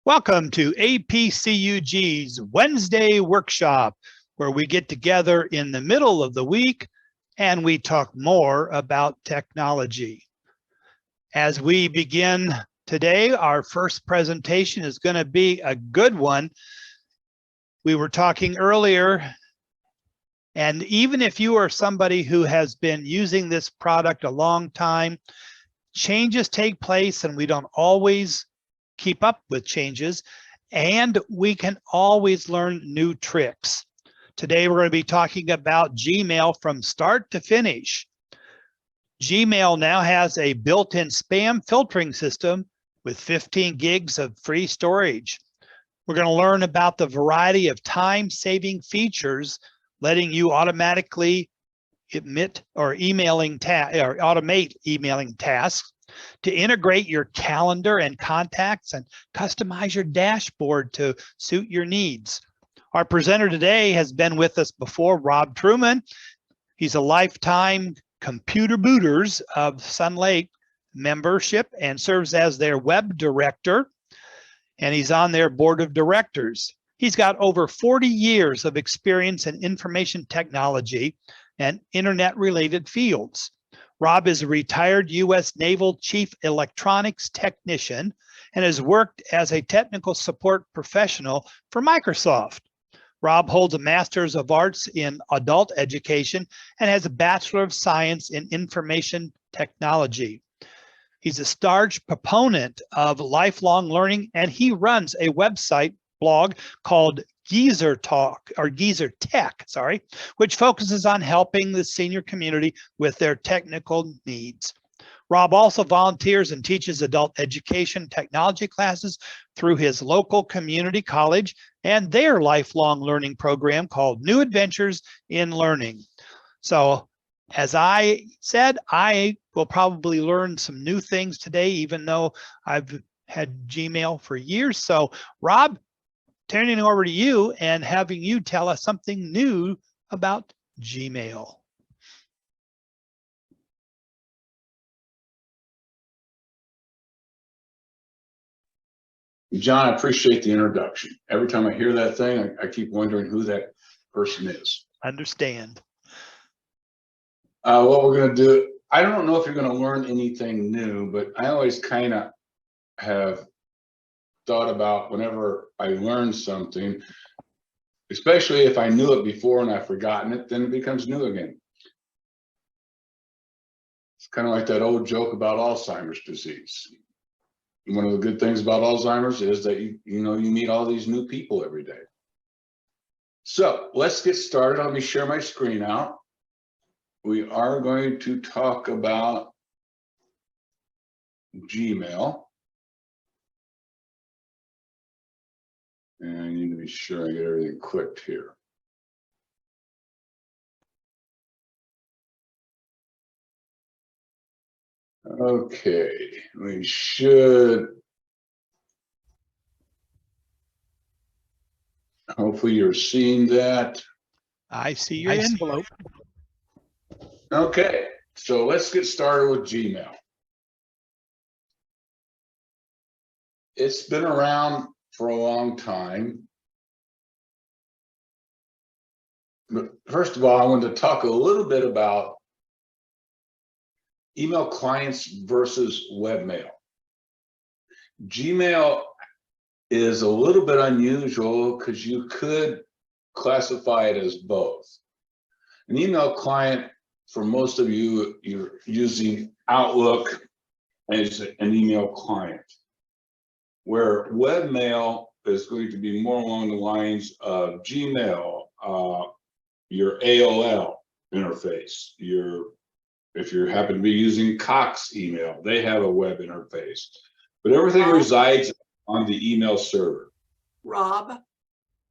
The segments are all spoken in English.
Welcome to APCUG's Wednesday workshop, where we get together in the middle of the week and we talk more about technology. As we begin today, our first presentation is going to be a good one. We were talking earlier, and even if you are somebody who has been using this product a long time, changes take place and we don't always keep up with changes, and we can always learn new tricks. Today, we're going to be talking about Gmail from start to finish. Gmail now has a built-in spam filtering system with 15 gigs of free storage. We're going to learn about the variety of time-saving features, letting you automatically automate emailing tasks, to integrate your calendar and contacts and customize your dashboard to suit your needs. Our presenter today has been with us before, Rob Truman. He's a lifetime computer booters of Sun Lake membership and serves as their web director, and he's on their board of directors. He's got over 40 years of experience in information technology and internet-related fields. Rob is a retired U.S. Naval Chief Electronics Technician and has worked as a technical support professional for Microsoft. Rob holds a Master's of Arts in Adult Education and has a Bachelor of Science in Information Technology. He's a staunch proponent of lifelong learning, and he runs a website blog called Geezer Tech, which focuses on helping the senior community with their technical needs. Rob also volunteers and teaches adult education technology classes through his local community college and their lifelong learning program called New Adventures in Learning. So, as I said, I will probably learn some new things today, even though I've had Gmail for years. So, Rob, turning it over to you and having you tell us something new about Gmail. John, I appreciate the introduction. Every time I hear that thing, I keep wondering who that person is. Understand. What we're going to do, I don't know if you're going to learn anything new, but I always kind of have thought about whenever I learn something, especially if I knew it before and I've forgotten it, then it becomes new again. It's kind of like that old joke about Alzheimer's disease. One of the good things about Alzheimer's is that you meet all these new people every day. So let's get started. Let me share my screen out. We are going to talk about Gmail. And I need to be sure I get everything clicked here. Okay, we should. Hopefully you're seeing that. I see your envelope. Okay, so let's get started with Gmail. It's been around for a long time. But first of all, I wanted to talk a little bit about email clients versus webmail. Gmail is a little bit unusual because you could classify it as both. An email client, for most of you, you're using Outlook as an email client, where webmail is going to be more along the lines of Gmail, your AOL interface, if you happen to be using Cox email, they have a web interface, but everything resides on the email server. Rob?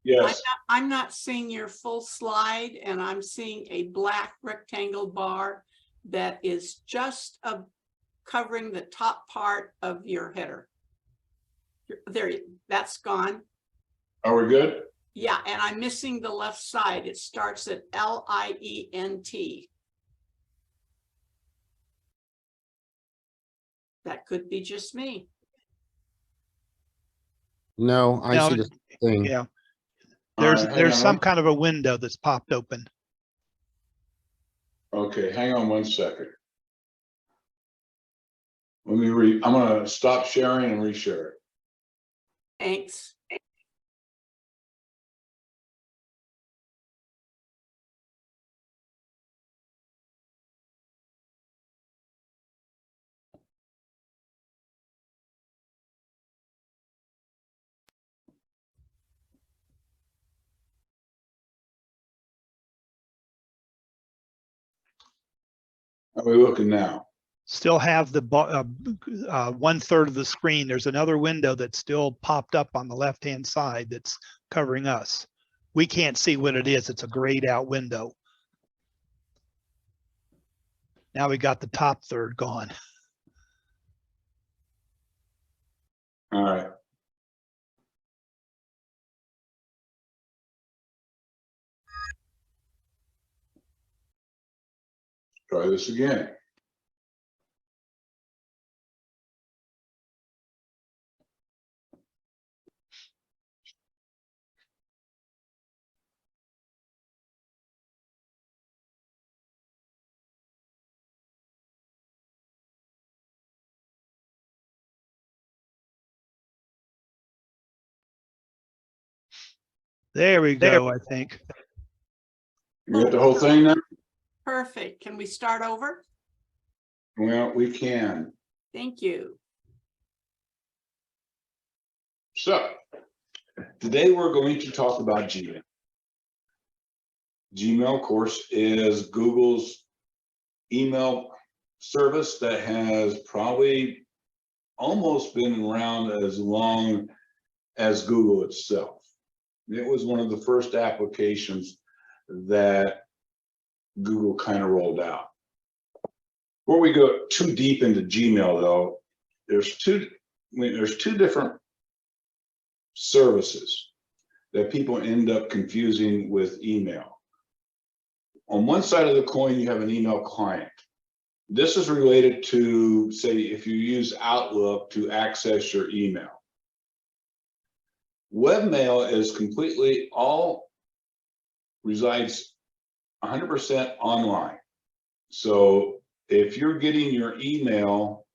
Yes. I'm not seeing your full slide, and I'm seeing a black rectangle bar that is just covering the top part of your header. There, that's gone. Are we good? Yeah, and I'm missing the left side. It starts at LIENT. That could be just me. No, I No, see the thing. yeah, All there's right, hang on some one- kind of a window that's popped open. Okay, hang on 1 second. I'm gonna stop sharing and reshare it. Thanks. How are we looking now? Still have the 1/3 of the screen. There's another window that's still popped up on the left-hand side that's covering us. We can't see what it is. It's a grayed out window. Now we got the top third gone. All right. Try this again. There we go, I think. You got the whole thing now? Perfect. Can we start over? Well, we can. Thank you. So today we're going to talk about Gmail. Gmail, of course, is Google's email service that has probably almost been around as long as Google itself. It was one of the first applications that Google kind of rolled out. Before we go too deep into Gmail, though, there's two different services that people end up confusing with email. On one side of the coin, you have an email client. This is related to, say, if you use Outlook to access your email. Webmail is completely resides 100% online. So if you're getting your email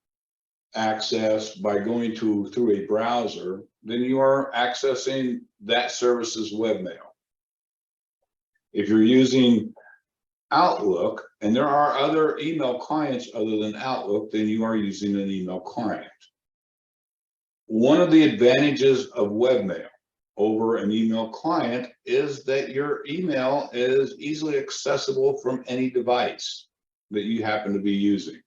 access by going through a browser, then you are accessing that service's webmail. If you're using Outlook, and there are other email clients other than Outlook, then you are using an email client. One of the advantages of webmail over an email client is that your email is easily accessible from any device that you happen to be using.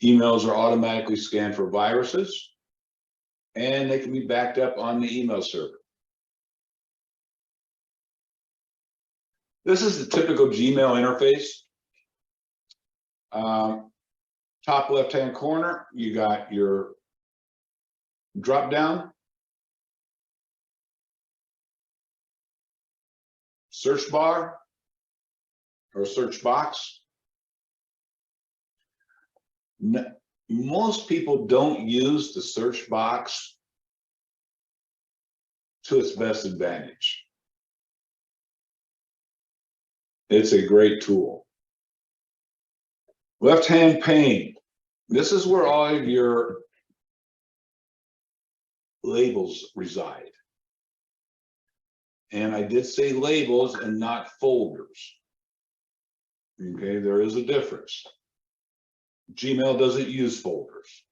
Emails are automatically scanned for viruses, and they can be backed up on the email server. This is the typical Gmail interface. Top left-hand corner, you got your drop down, search bar or search box. Most people don't use the search box to its best advantage. It's a great tool. Left-hand pane. This is where all of your labels reside. And I did say labels and not folders. Okay, there is a difference. Gmail doesn't use folders,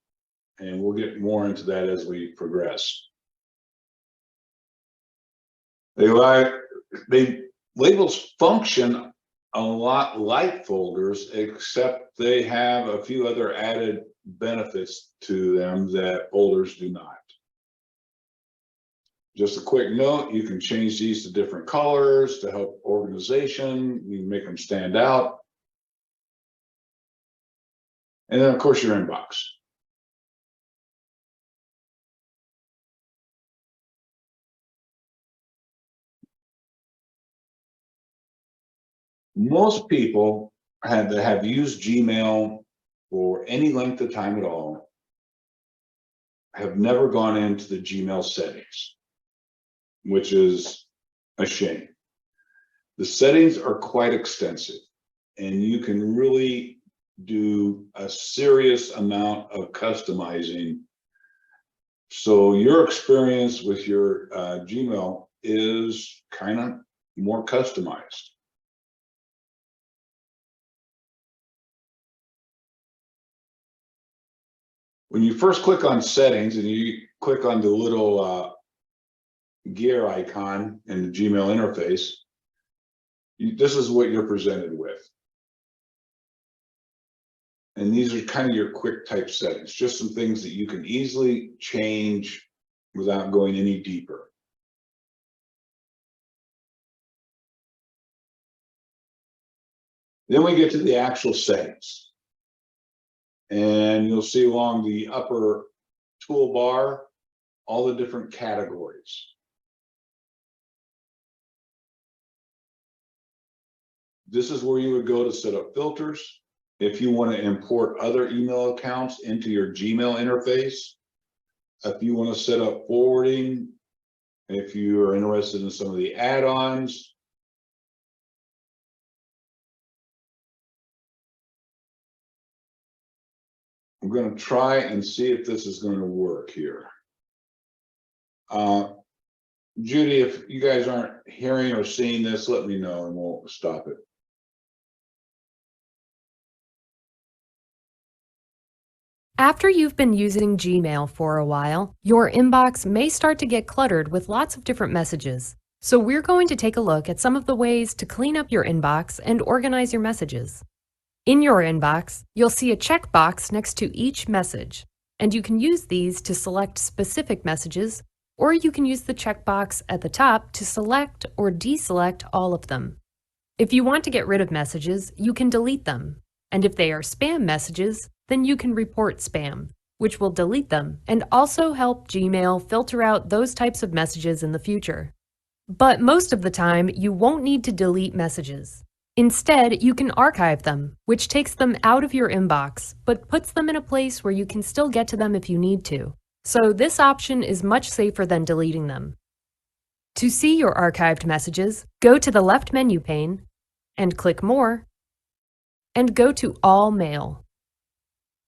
and we'll get more into that as we progress. Labels function a lot like folders, except they have a few other added benefits to them that folders do not. Just a quick note, you can change these to different colors to help organization. You can make them stand out. And then, of course, your inbox. Most people that have used Gmail for any length of time at all have never gone into the Gmail settings, which is a shame. The settings are quite extensive, and you can really do a serious amount of customizing. So your experience with your Gmail is kind of more customized. When you first click on settings and you click on the little gear icon in the Gmail interface, this is what you're presented with. And these are kind of your quick type settings, just some things that you can easily change without going any deeper. Then we get to the actual settings. And you'll see along the upper toolbar, all the different categories. This is where you would go to set up filters. If you want to import other email accounts into your Gmail interface, if you want to set up forwarding, if you are interested in some of the add-ons. I'm going to try and see if this is going to work here. Judy, if you guys aren't hearing or seeing this, let me know and we'll stop it. After you've been using Gmail for a while, your inbox may start to get cluttered with lots of different messages. So we're going to take a look at some of the ways to clean up your inbox and organize your messages. In your inbox, you'll see a checkbox next to each message, and you can use these to select specific messages, or you can use the checkbox at the top to select or deselect all of them. If you want to get rid of messages, you can delete them. And if they are spam messages, then you can report spam, which will delete them and also help Gmail filter out those types of messages in the future. But most of the time, you won't need to delete messages. Instead, you can archive them, which takes them out of your inbox, but puts them in a place where you can still get to them if you need to. So this option is much safer than deleting them. To see your archived messages, go to the left menu pane and click More, and go to All Mail.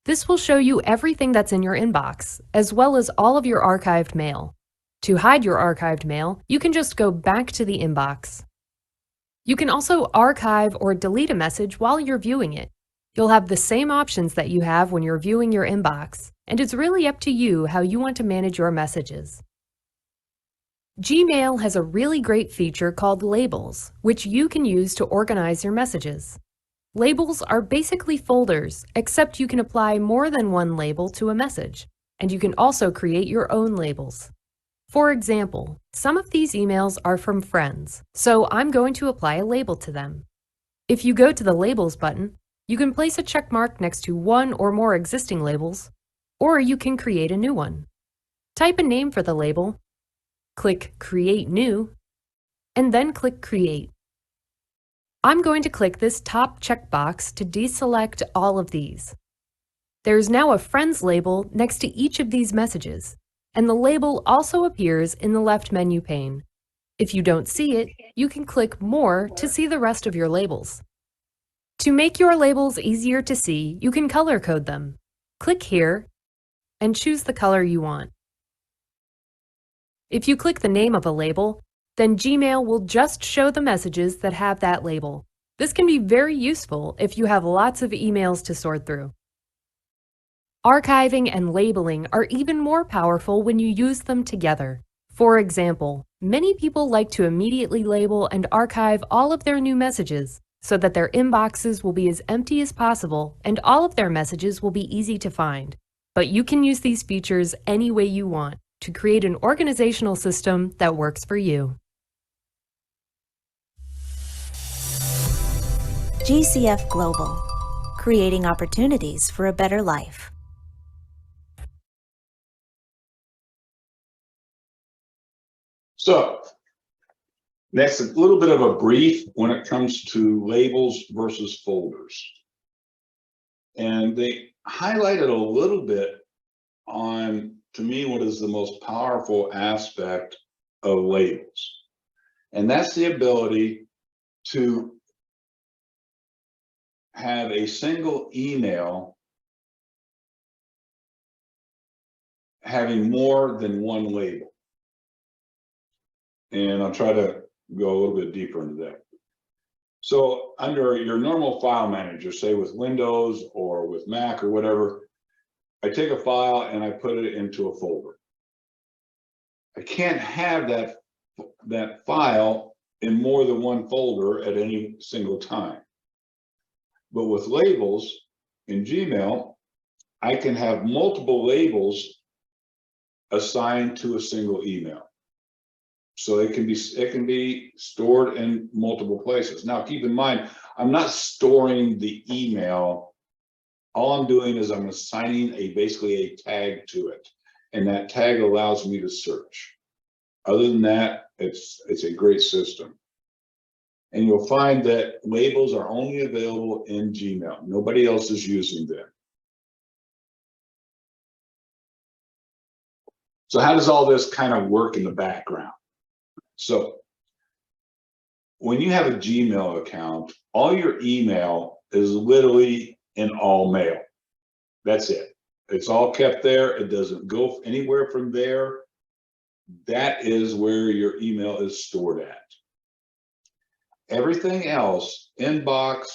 This will show you everything that's in your inbox, as well as all of your archived mail. To hide your archived mail, you can just go back to the inbox. You can also archive or delete a message while you're viewing it. You'll have the same options that you have when you're viewing your inbox, and it's really up to you how you want to manage your messages. Gmail has a really great feature called Labels, which you can use to organize your messages. Labels are basically folders, except you can apply more than one label to a message, and you can also create your own labels. For example, some of these emails are from friends, so I'm going to apply a label to them. If you go to the Labels button, you can place a check mark next to one or more existing labels, or you can create a new one. Type a name for the label, click Create New, and then click Create. I'm going to click this top checkbox to deselect all of these. There's now a Friends label next to each of these messages, and the label also appears in the left menu pane. If you don't see it, you can click More to see the rest of your labels. To make your labels easier to see, you can color code them. Click here and choose the color you want. If you click the name of a label, then Gmail will just show the messages that have that label. This can be very useful if you have lots of emails to sort through. Archiving and labeling are even more powerful when you use them together. For example, many people like to immediately label and archive all of their new messages so that their inboxes will be as empty as possible and all of their messages will be easy to find. But you can use these features any way you want to create an organizational system that works for you. GCF Global, creating opportunities for a better life. So next, a little bit of a brief when it comes to labels versus folders. And they highlighted a little bit on, to me, what is the most powerful aspect of labels. And that's the ability to have a single email having more than one label. And I'll try to go a little bit deeper into that. So under your normal file manager, say with Windows or with Mac or whatever, I take a file and I put it into a folder. I can't have that file in more than one folder at any single time. But with labels in Gmail, I can have multiple labels assigned to a single email. So it can be stored in multiple places. Now, keep in mind, I'm not storing the email. All I'm doing is I'm assigning basically a tag to it, and that tag allows me to search. Other than that, it's a great system. And you'll find that labels are only available in Gmail. Nobody else is using them. So how does all this kind of work in the background? So when you have a Gmail account, all your email is literally in all mail. That's it. It's all kept there. It doesn't go anywhere from there. That is where your email is stored at. Everything else, inbox,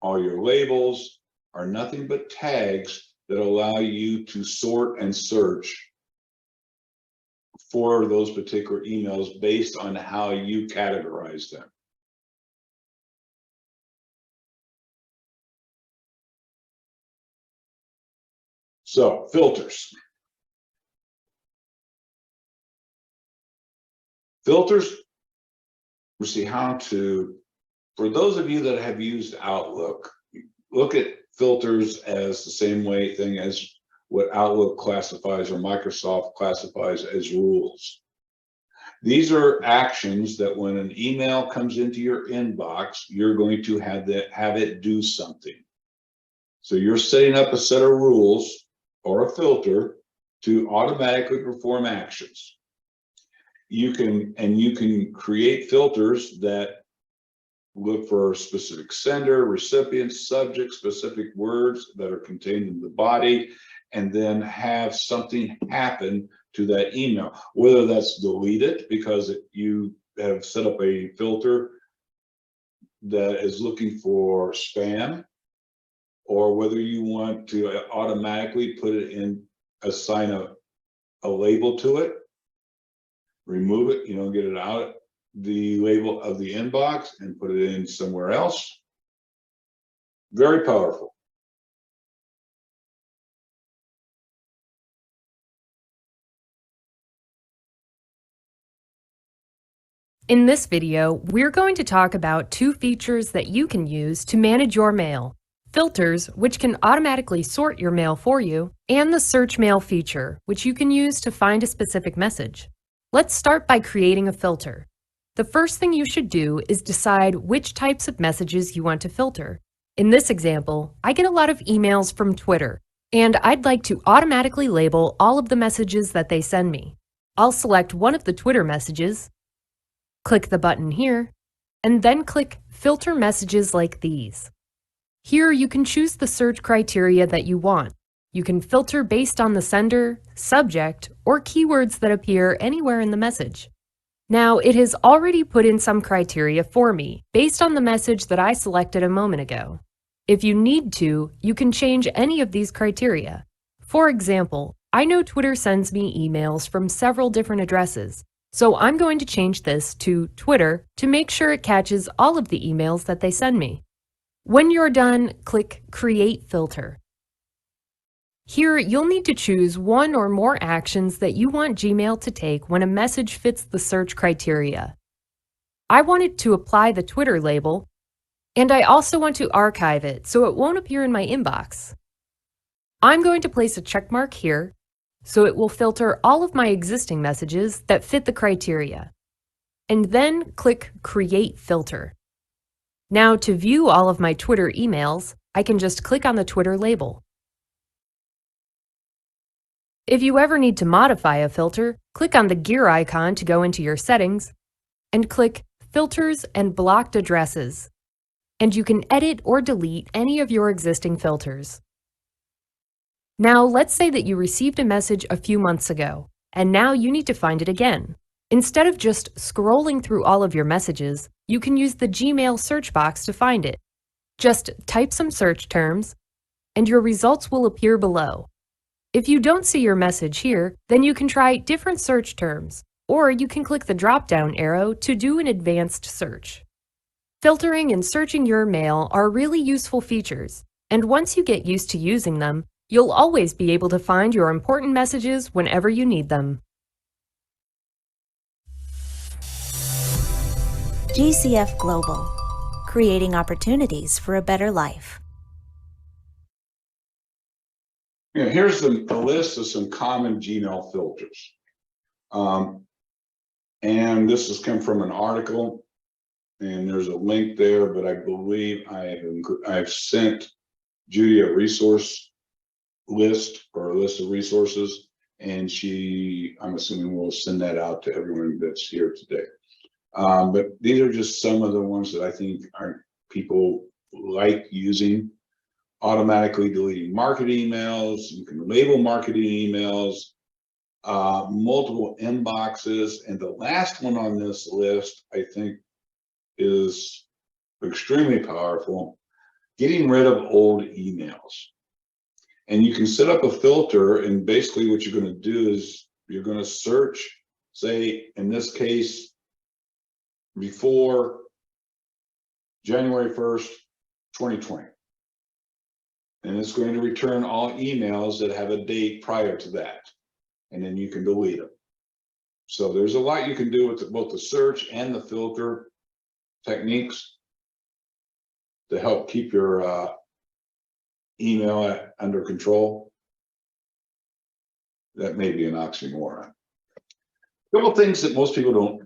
all your labels, are nothing but tags that allow you to sort and search for those particular emails based on how you categorize them. So, filters. Filters, we see how to, for those of you that have used Outlook, look at filters as the same thing as what Outlook classifies or Microsoft classifies as rules. These are actions that when an email comes into your inbox, you're going to have it do something. So you're setting up a set of rules or a filter to automatically perform actions. You can create filters that look for specific sender, recipient, subject, specific words that are contained in the body, and then have something happen to that email, whether that's delete it because you have set up a filter that is looking for spam, or whether you want to automatically put it in, assign a label to it, remove it, get it out the label of the inbox and put it in somewhere else. Very powerful. In this video, we're going to talk about two features that you can use to manage your mail. Filters, which can automatically sort your mail for you, and the search mail feature, which you can use to find a specific message. Let's start by creating a filter. The first thing you should do is decide which types of messages you want to filter. In this example, I get a lot of emails from Twitter, and I'd like to automatically label all of the messages that they send me. I'll select one of the Twitter messages, click the button here, and then click Filter Messages like these. Here you can choose the search criteria that you want. You can filter based on the sender, subject, or keywords that appear anywhere in the message. Now, it has already put in some criteria for me based on the message that I selected a moment ago. If you need to, you can change any of these criteria. For example, I know Twitter sends me emails from several different addresses, so I'm going to change this to Twitter to make sure it catches all of the emails that they send me. When you're done, click Create Filter. Here, you'll need to choose one or more actions that you want Gmail to take when a message fits the search criteria. I want it to apply the Twitter label, and I also want to archive it so it won't appear in my inbox. I'm going to place a check mark here, so it will filter all of my existing messages that fit the criteria. And then click Create Filter. Now, to view all of my Twitter emails, I can just click on the Twitter label. If you ever need to modify a filter, click on the gear icon to go into your settings and click Filters and Blocked Addresses. And you can edit or delete any of your existing filters. Now, let's say that you received a message a few months ago, and now you need to find it again. Instead of just scrolling through all of your messages, you can use the Gmail search box to find it. Just type some search terms, and your results will appear below. If you don't see your message here, then you can try different search terms, or you can click the drop-down arrow to do an advanced search. Filtering and searching your mail are really useful features, and once you get used to using them, you'll always be able to find your important messages whenever you need them. GCF Global, creating opportunities for a better life. Yeah, here's a list of some common Gmail filters. And this has come from an article, and there's a link there, but I believe I've sent Judy a resource list or a list of resources, and I'm assuming we'll send that out to everyone that's here today. But these are just some of the ones that I think people like using. Automatically deleting marketing emails, you can label marketing emails, multiple inboxes, and the last one on this list I think is extremely powerful, getting rid of old emails. And you can set up a filter, and basically what you're going to do is you're going to search, say in this case, before January 1st, 2020. And it's going to return all emails that have a date prior to that. And then you can delete them. So there's a lot you can do with both the search and the filter techniques to help keep your email under control. That may be an oxymoron. A couple things that most people don't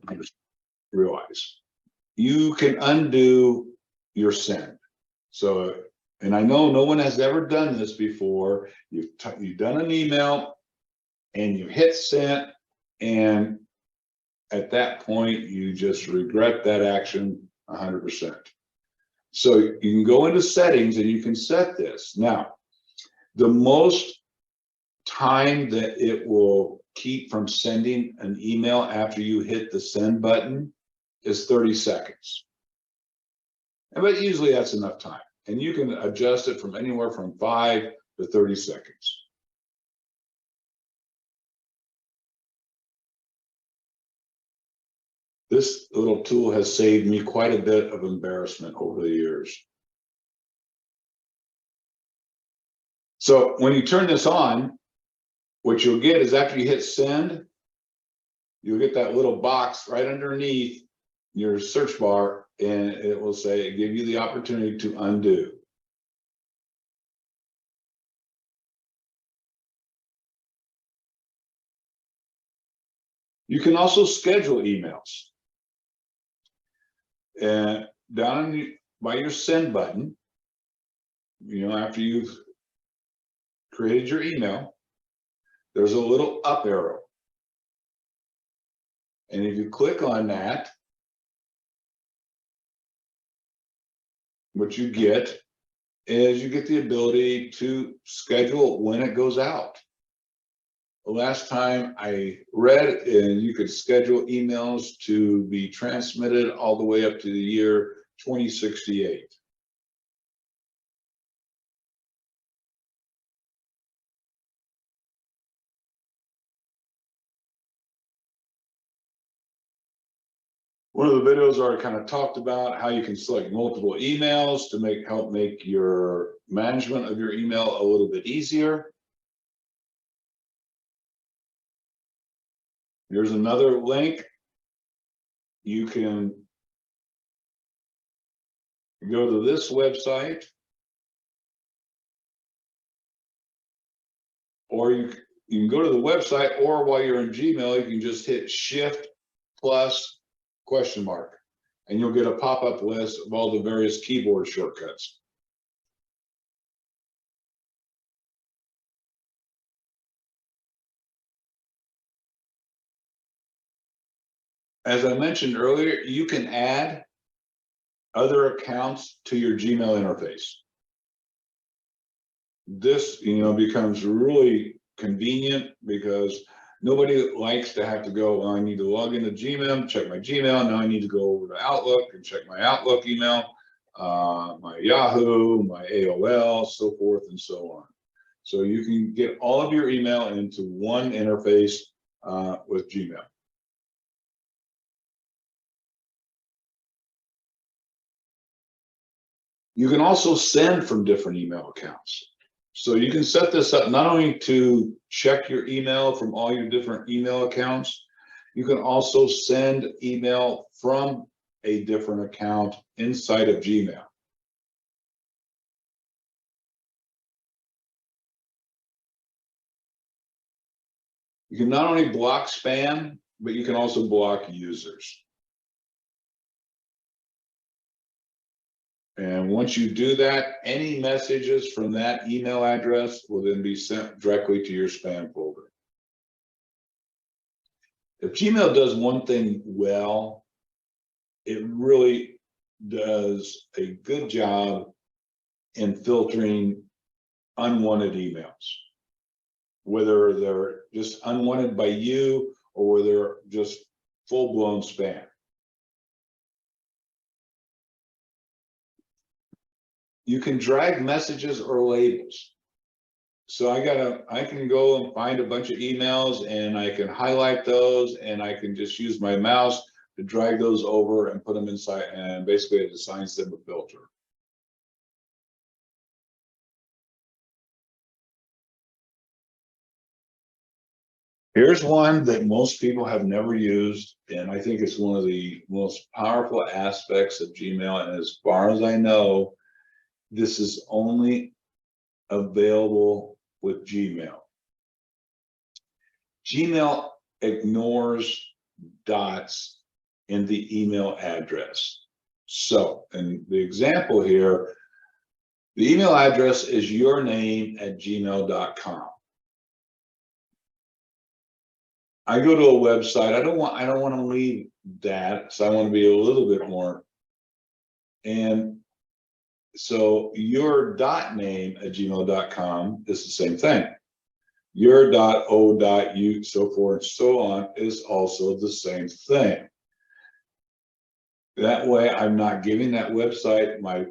realize. You can undo your send. So, and I know no one has ever done this before. You've done an email and you hit send, and at that point you just regret that action 100%. So you can go into settings and you can set this. Now, the most time that it will keep from sending an email after you hit the send button is 30 seconds. But usually that's enough time. And you can adjust it from anywhere from 5 to 30 seconds. This little tool has saved me quite a bit of embarrassment over the years. So when you turn this on, what you'll get is after you hit send, you'll get that little box right underneath your search bar, and it will say, give you the opportunity to undo. You can also schedule emails. And down by your send button, after you've created your email, there's a little up arrow. And if you click on that, what you get is you get the ability to schedule when it goes out. The last time I read, and you could schedule emails to be transmitted all the way up to the year 2068. One of the videos already kind of talked about how you can select multiple emails to help make your management of your email a little bit easier. Here's another link. You can go to this website, or you can go to the website, or while you're in Gmail, you can just hit Shift plus ? And you'll get a pop-up list of all the various keyboard shortcuts. as I mentioned earlier, you can add other accounts to your Gmail interface. This, becomes really convenient because nobody likes to have to go, well, I need to log into Gmail, check my Gmail. Now I need to go over to Outlook and check my Outlook email, my Yahoo, my AOL, so forth and so on. So you can get all of your email into one interface with Gmail. You can also send from different email accounts. So you can set this up not only to check your email from all your different email accounts, you can also send email from a different account inside of Gmail. You can not only block spam, but you can also block users. And once you do that, any messages from that email address will then be sent directly to your spam folder. If Gmail does one thing well, it really does a good job in filtering unwanted emails, whether they're just unwanted by you or whether they're just full-blown spam. You can drag messages or labels. So I can go and find a bunch of emails and I can highlight those and I can just use my mouse to drag those over and put them inside, and basically it assigns them a filter. Here's one that most people have never used, and I think it's one of the most powerful aspects of Gmail. And as far as I know, this is only available with Gmail. Gmail ignores dots in the email address. So, in the example here, the email address is yourname@gmail.com. I go to a website. I don't want to leave that, so I want to be a little bit more. And so your.name@gmail.com is the same thing. Your.o.u, so forth and so on, is also the same thing. That way, I'm not giving that website my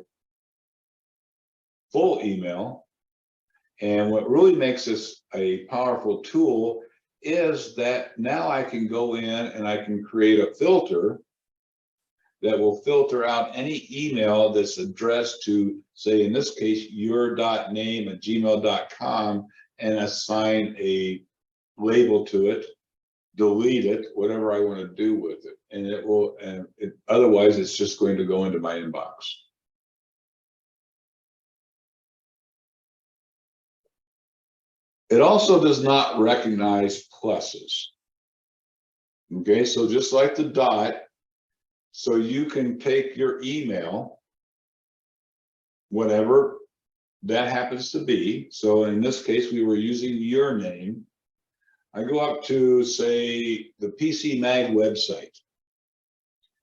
full email. And what really makes this a powerful tool is that now I can go in and I can create a filter that will filter out any email that's addressed to, say, in this case, your.name@gmail.com, and assign a label to it, delete it, whatever I want to do with it. And it will, otherwise it's just going to go into my inbox. It also does not recognize pluses. Okay, so just like the dot, so you can take your email, whatever that happens to be. So in this case, we were using your name. I go up to, say, the PC Mag website,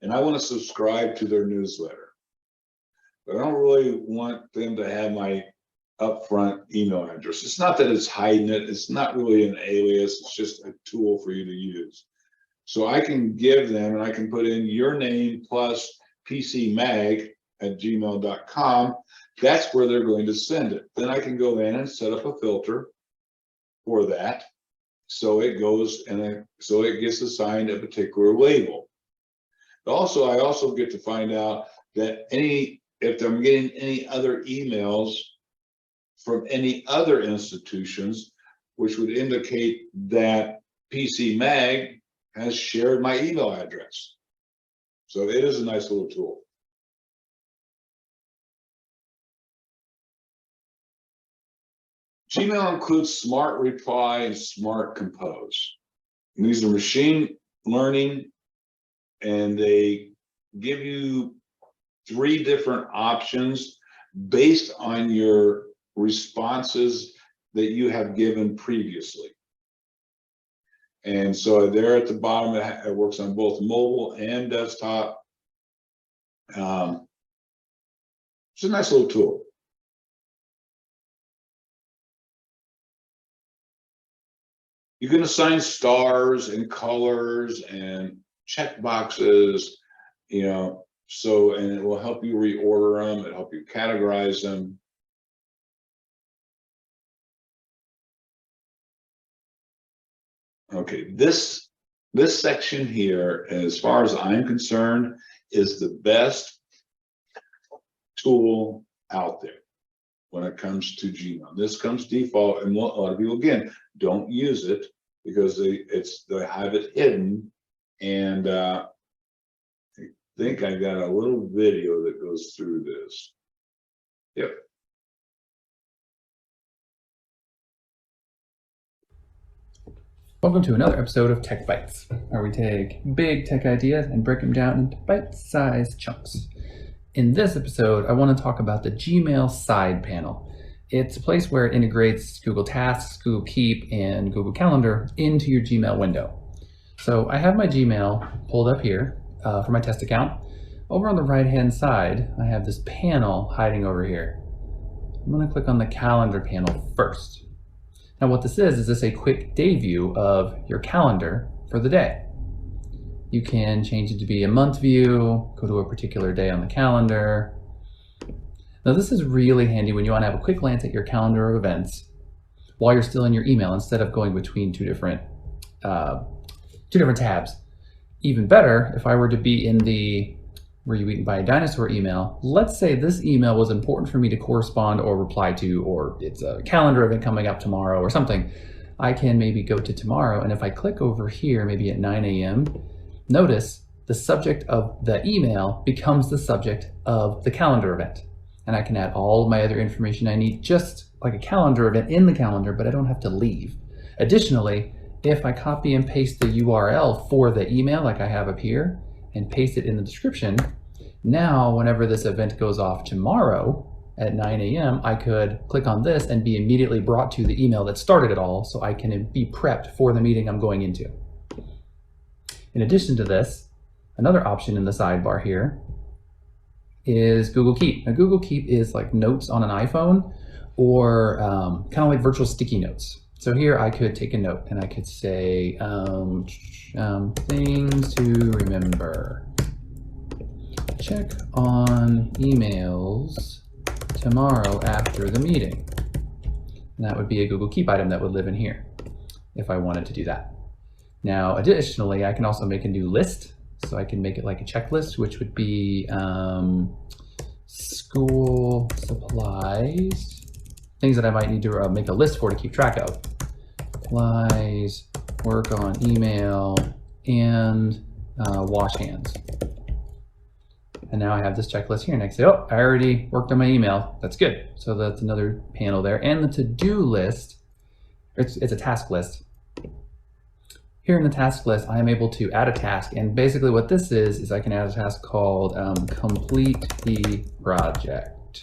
and I want to subscribe to their newsletter. But I don't really want them to have my upfront email address. It's not that it's hiding it. It's not really an alias. It's just a tool for you to use. So I can give them, and I can put in your name plus pcmag@gmail.com. That's where they're going to send it. Then I can go in and set up a filter for that. So it goes, and so it gets assigned a particular label. Also, I also get to find out that if I'm getting any other emails from any other institutions, which would indicate that PC Mag has shared my email address. So it is a nice little tool. Gmail includes Smart Reply and Smart Compose. And these are machine learning, and they give you 3 different options based on your responses that you have given previously. And so there at the bottom, it works on both mobile and desktop. It's a nice little tool. You can assign stars and colors and check boxes, you know, so, and it will help you reorder them, it'll help you categorize them. Okay, this section here, as far as I'm concerned, is the best tool out there when it comes to Gmail. This comes default, and a lot of people, again, don't use it because they have it hidden. And I think I got a little video that goes through this. Yep. Welcome to another episode of Tech Bites, where we take big tech ideas and break them down into bite-sized chunks. In this episode, I want to talk about the Gmail side panel. It's a place where it integrates Google Tasks, Google Keep, and Google Calendar into your Gmail window. So I have my Gmail pulled up here for my test account. Over on the right-hand side, I have this panel hiding over here. I'm going to click on the Calendar panel first. Now what this is this a quick day view of your calendar for the day. You can change it to be a month view, go to a particular day on the calendar. Now this is really handy when you want to have a quick glance at your calendar of events while you're still in your email instead of going between two different tabs. Even better, if I were to be in the Were You Eaten by a Dinosaur email, let's say this email was important for me to correspond or reply to, or it's a calendar event coming up tomorrow or something. I can maybe go to tomorrow, and if I click over here, maybe at 9 a.m., notice the subject of the email becomes the subject of the calendar event. And I can add all of my other information I need, just like a calendar event in the calendar, but I don't have to leave. Additionally, if I copy and paste the URL for the email like I have up here, and paste it in the description, now whenever this event goes off tomorrow at 9 a.m., I could click on this and be immediately brought to the email that started it all, so I can be prepped for the meeting I'm going into. In addition to this, another option in the sidebar here is Google Keep. Now Google Keep is like notes on an iPhone, or kind of like virtual sticky notes. So here I could take a note and I could say things to remember. Check on emails tomorrow after the meeting. And that would be a Google Keep item that would live in here if I wanted to do that. Now, additionally, I can also make a new list. So I can make it like a checklist, which would be school supplies, things that I might need to make a list for to keep track of. Supplies, work on email, and wash hands. And now I have this checklist here, and I can say, oh, I already worked on my email. That's good. So that's another panel there. And the to-do list, it's a task list. Here in the task list, I am able to add a task. And basically what this is I can add a task called complete the project.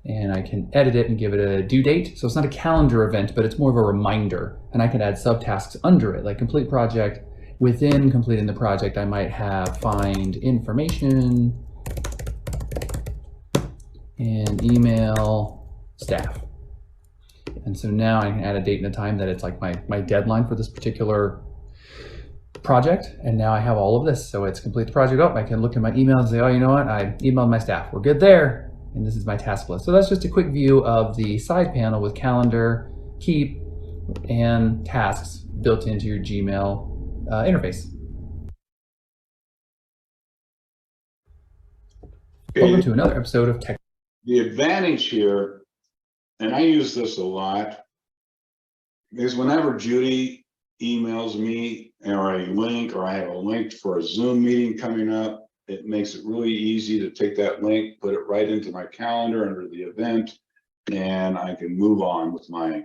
And I can edit it and give it a due date. So it's not a calendar event, but it's more of a reminder. And I can add subtasks under it, like complete project. Within completing the project, I might have find information and email staff. And so now I can add a date and a time that it's like my deadline for this particular project. And now I have all of this. So it's complete the project. Oh, I can look at my email and say, oh, you know what? I emailed my staff. We're good there. And this is my task list. So that's just a quick view of the side panel with calendar, keep, and tasks built into your Gmail interface. Okay. Welcome to another episode of Tech. The advantage here, and I use this a lot, is whenever Judy emails me or a link, or I have a link for a Zoom meeting coming up, it makes it really easy to take that link, put it right into my calendar under the event, and I can move on with my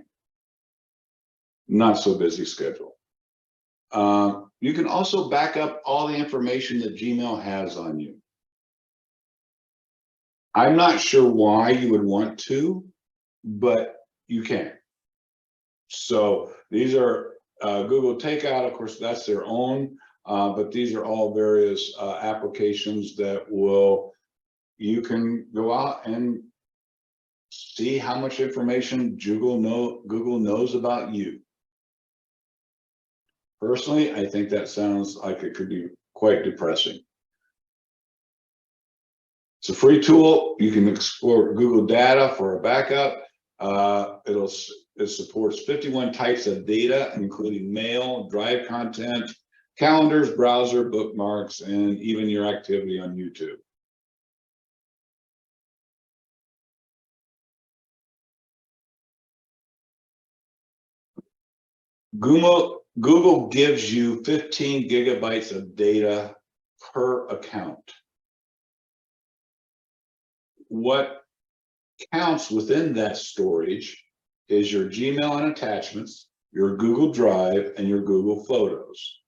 not so busy schedule. You can also back up all the information that Gmail has on you. I'm not sure why you would want to, but you can. So these are Google Takeout, of course, that's their own, but these are all various applications that you can go out and see how much information Google knows about you. Personally, I think that sounds like it could be quite depressing. It's a free tool. You can explore Google data for a backup. It supports 51 types of data, including mail, drive content, calendars, browser, bookmarks, and even your activity on YouTube. Google gives you 15 gigabytes of data per account. What counts within that storage is your Gmail and attachments, your Google Drive, and your Google Photos.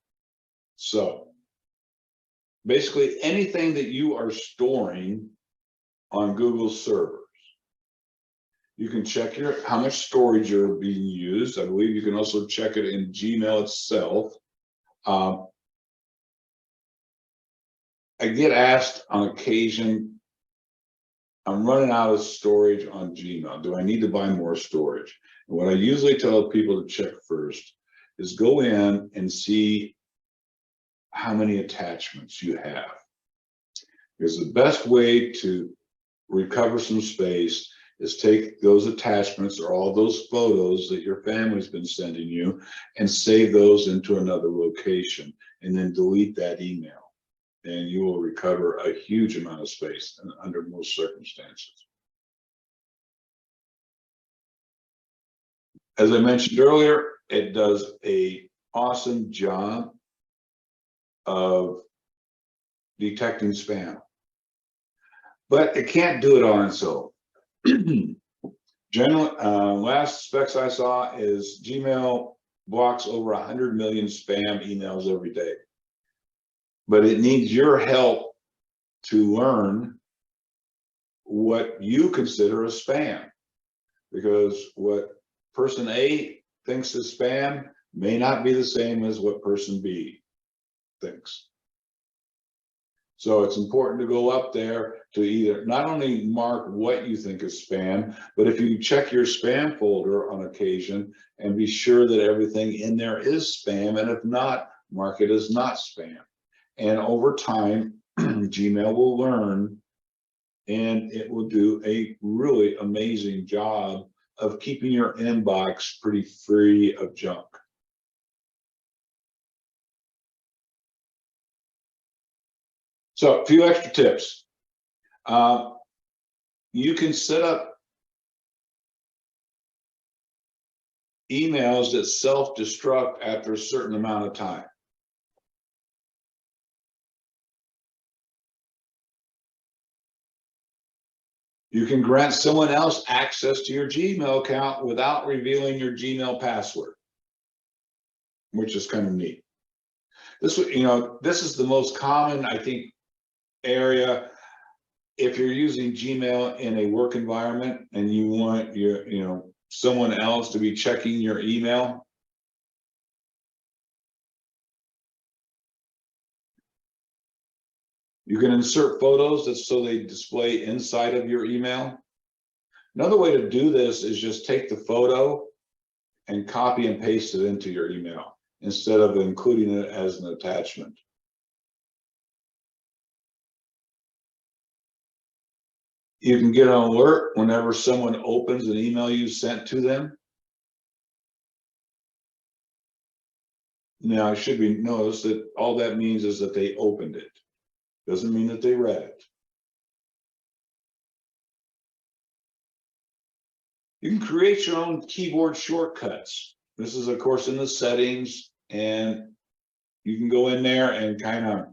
So basically anything that you are storing on Google's servers. You can check how much storage you're being used. I believe you can also check it in Gmail itself. I get asked on occasion, I'm running out of storage on Gmail. Do I need to buy more storage? And what I usually tell people to check first is go in and see how many attachments you have. Because the best way to recover some space is take those attachments or all those photos that your family's been sending you and save those into another location and then delete that email. And you will recover a huge amount of space under most circumstances. As I mentioned earlier, it does an awesome job of detecting spam, but it can't do it on its own. Generally, last specs I saw is Gmail blocks over 100 million spam emails every day. But it needs your help to learn what you consider a spam, because what person A thinks is spam may not be the same as what person B thinks. So it's important to go up there to either not only mark what you think is spam, but if you check your spam folder on occasion and be sure that everything in there is spam, and if not, mark it as not spam. And over time, Gmail will learn, and it will do a really amazing job of keeping your inbox pretty free of junk. So a few extra tips. You can set up emails that self-destruct after a certain amount of time. You can grant someone else access to your Gmail account without revealing your Gmail password, which is kind of neat. This is the most common, I think, area. If you're using Gmail in a work environment and you want someone else to be checking your email, you can insert photos so they display inside of your email. Another way to do this is just take the photo and copy and paste it into your email instead of including it as an attachment. You can get an alert whenever someone opens an email you sent to them. Now, it should be noticed that all that means is that they opened it. Doesn't mean that they read it. You can create your own keyboard shortcuts. This is, of course, in the settings, and you can go in there and kind of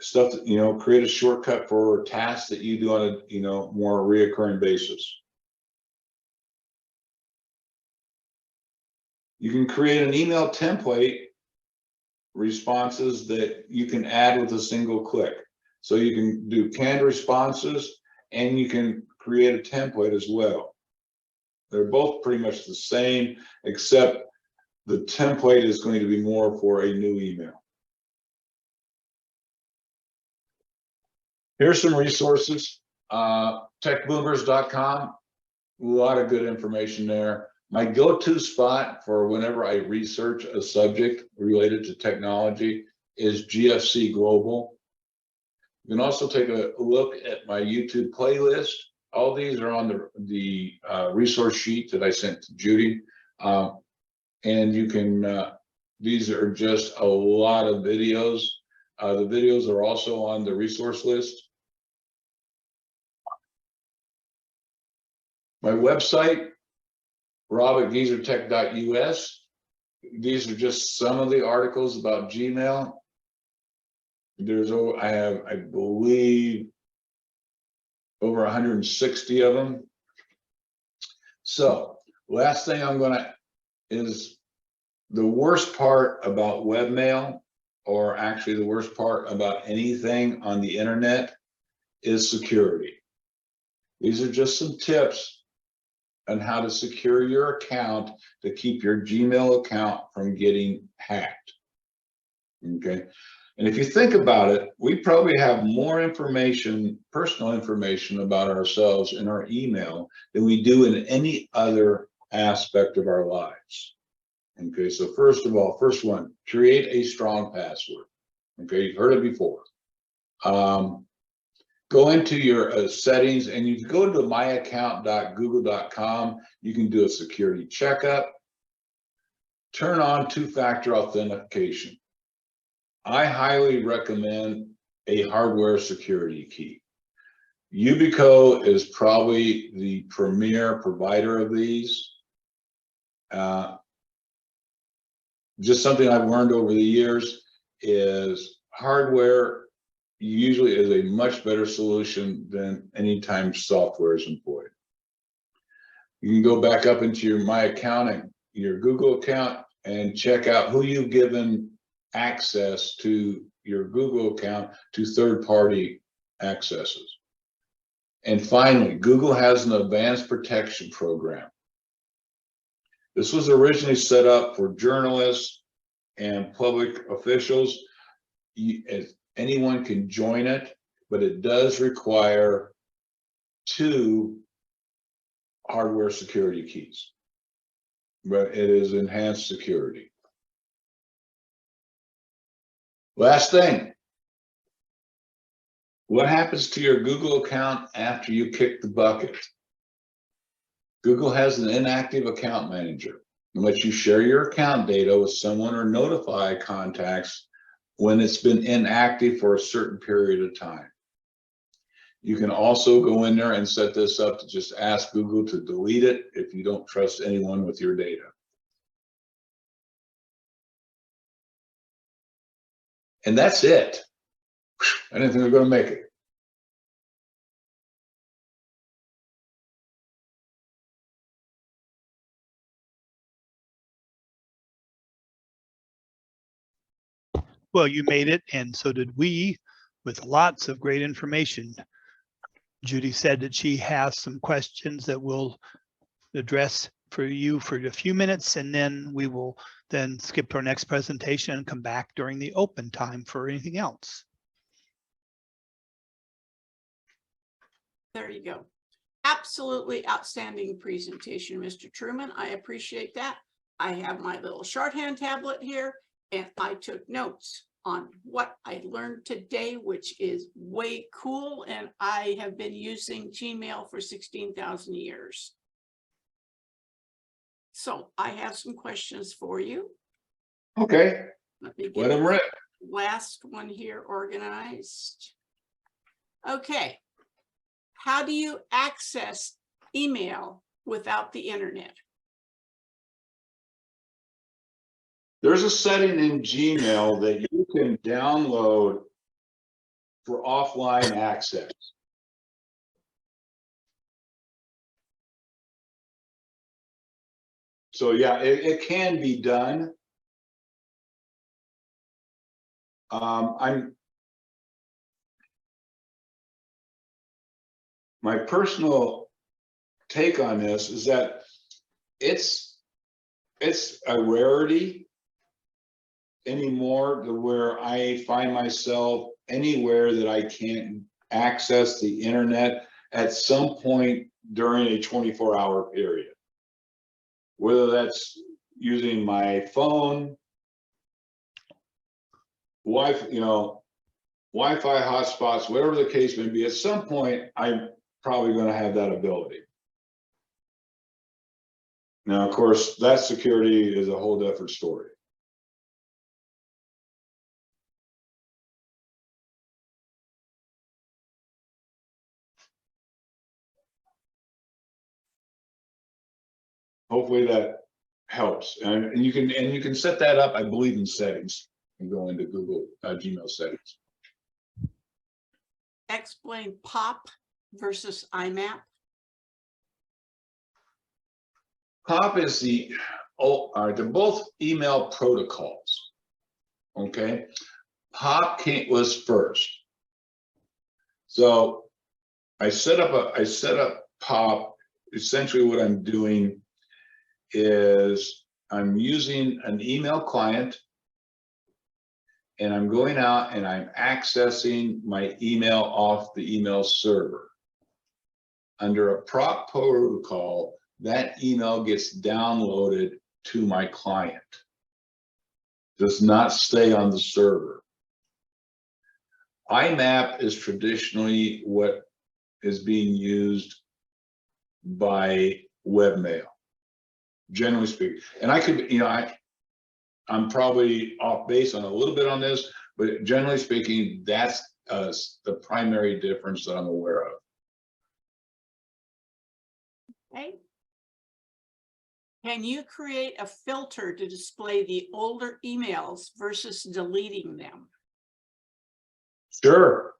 stuff that, create a shortcut for tasks that you do on a, more reoccurring basis. You can create an email template responses that you can add with a single click. So you can do canned responses and you can create a template as well. They're both pretty much the same, except the template is going to be more for a new email. Here's some resources. Techboomers.com, a lot of good information there. My go-to spot for whenever I research a subject related to technology is GFC Global. You can also take a look at my YouTube playlist. All these are on the resource sheet that I sent to Judy. And you can, these are just a lot of videos. The videos are also on the resource list. My website, rob@geezertech.us. These are just some of the articles about Gmail. I have, I believe, over 160 of them. So last thing is the worst part about webmail, or actually the worst part about anything on the internet, is security. These are just some tips on how to secure your account to keep your Gmail account from getting hacked. Okay. And if you think about it, we probably have more information, personal information about ourselves in our email than we do in any other aspect of our lives. Okay, so first of all, first one, create a strong password. Okay, you've heard it before. Go into your settings, and you can go to myaccount.google.com. You can do a security checkup. Turn on two-factor authentication. I highly recommend a hardware security key. Yubico is probably the premier provider of these. Just something I've learned over the years is hardware usually is a much better solution than anytime software is employed. You can go back up into your My Accounting, your Google account, and check out who you've given access to your Google account to third-party accesses. And finally, Google has an advanced protection program. This was originally set up for journalists and public officials. Anyone can join it, but it does require 2 hardware security keys, but it is enhanced security. Last thing, what happens to your Google account after you kick the bucket? Google has an inactive account manager and lets you share your account data with someone or notify contacts when it's been inactive for a certain period of time. You can also go in there and set this up to just ask Google to delete it if you don't trust anyone with your data. And that's it. I didn't think we were going to make it. Well, you made it, and so did we, with lots of great information. Judy said that she has some questions that we'll address for you for a few minutes, and then we will then skip to our next presentation and come back during the open time for anything else. There you go. Absolutely outstanding presentation, Mr. Truman. I appreciate that. I have my little shorthand tablet here, and I took notes on what I learned today, which is way cool. And I have been using Gmail for 16,000 years. So I have some questions for you. Okay, Let me let get them rip. the last one here organized. Okay. How do you access email without the internet? There's a setting in Gmail that you can download for offline access. So yeah, it can be done. My personal take on this is that it's it's a rarity anymore to where I find myself anywhere that I can't access the internet at some point during a 24-hour period. Whether that's using my phone, Wi-Fi, Wi-Fi hotspots, whatever the case may be, at some point, I'm probably going to have that ability. Now, of course, that security is a whole different story. Hopefully that helps, and you can set that up, I believe, in settings and go into Google Gmail settings. Explain POP versus IMAP. POP is they're both email protocols. Okay, POP was first. So I set up POP. Essentially what I'm doing is I'm using an email client, and I'm going out and I'm accessing my email off the email server. Under a POP protocol, that email gets downloaded to my client. Does not stay on the server. IMAP is traditionally what is being used by webmail, generally speaking. And I could, I'm probably off base on a little bit on this, but generally speaking, that's the primary difference that I'm aware of. Okay. Can you create a filter to display the older emails versus deleting them? Sure.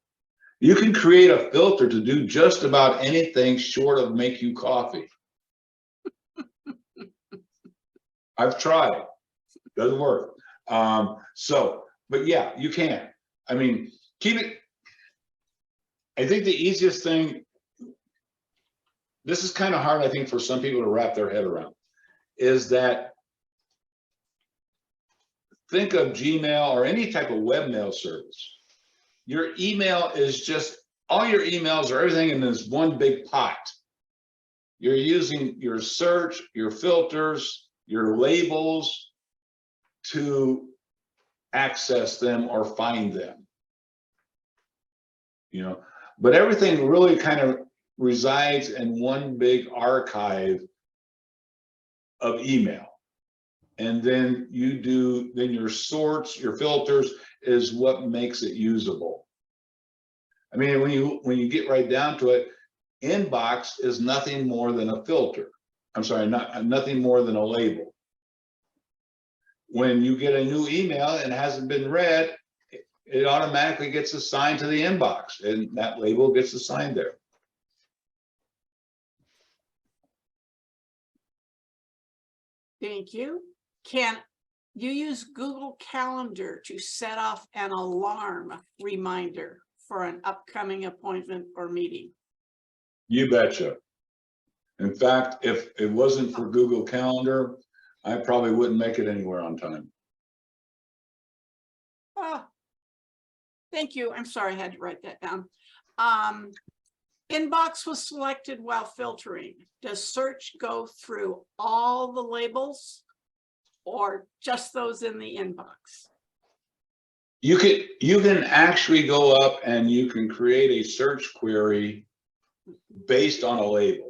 You can create a filter to do just about anything short of make you coffee. I've tried. Doesn't work. But yeah, you can. I mean, keep it. I think the easiest thing, this is kind of hard, I think, for some people to wrap their head around, is that think of Gmail or any type of webmail service. Your email is just, all your emails are everything in this one big pot. You're using your search, your filters, your labels to access them or find them. But everything really kind of resides in one big archive of email. And then your sorts, your filters is what makes it usable. I mean, when you get right down to it, inbox is nothing more than a filter. I'm sorry, nothing more than a label. When you get a new email and it hasn't been read, it automatically gets assigned to the inbox, and that label gets assigned there. Thank you. Can you use Google Calendar to set off an alarm reminder for an upcoming appointment or meeting? You betcha. In fact, if it wasn't for Google Calendar, I probably wouldn't make it anywhere on time. Oh, thank you. I'm sorry, I had to write that down. Inbox was selected while filtering. Does search go through all the labels or just those in the inbox? You can actually go up and you can create a search query based on a label.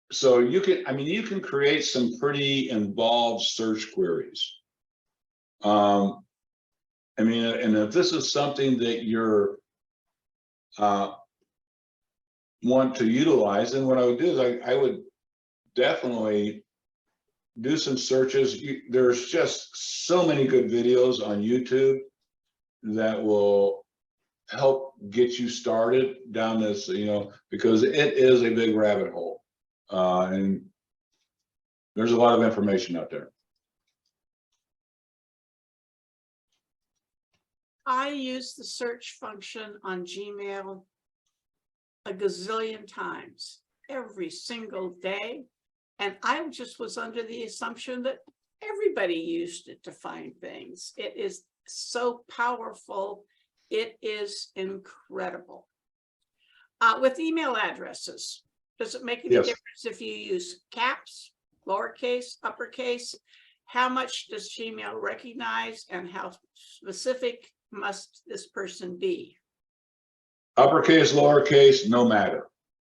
So you can create some pretty involved search queries. And if this is something that you're want to utilize, then what I would do is I would definitely do some searches. There's just so many good videos on YouTube that will help get you started down this, because it is a big rabbit hole. And there's a lot of information out there. I use the search function on Gmail a gazillion times every single day. And I just was under the assumption that everybody used it to find things. It is so powerful. It is incredible. With email addresses, does it make any Yes. difference if you use caps, lowercase, uppercase? How much does Gmail recognize, and how specific must this person be? Uppercase, lowercase, no matter.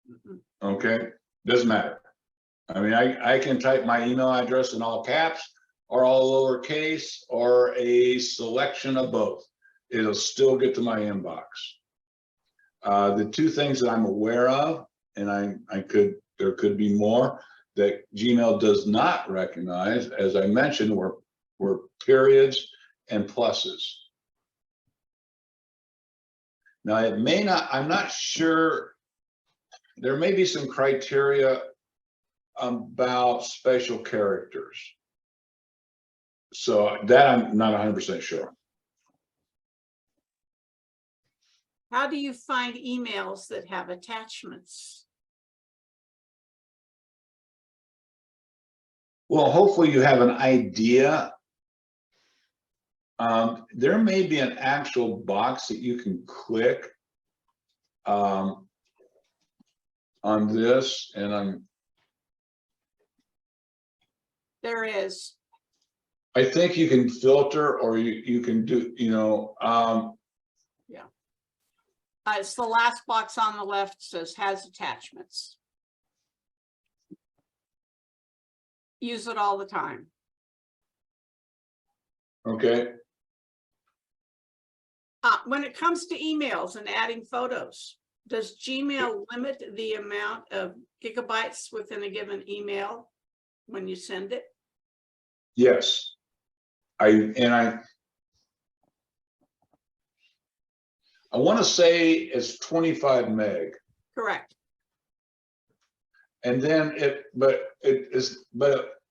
Mhm. Okay, doesn't matter. I mean, I can type my email address in all caps or all lowercase or a selection of both. It'll still get to my inbox. The two things that I'm aware of, and there could be more that Gmail does not recognize, as I mentioned, were periods and pluses. Now it may not, I'm not sure, there may be some criteria about special characters. So that I'm not 100% sure. How do you find emails that have attachments? Well, hopefully you have an idea. There may be an actual box that you can click on this, and There is. I think you can filter, or you can do, It's the last box on the left, says has attachments. Use it all the time. okay. When it comes to emails and adding photos, does Gmail limit the amount of gigabytes within a given email when you send it? Yes. I want to say it's 25 meg. Correct. And then it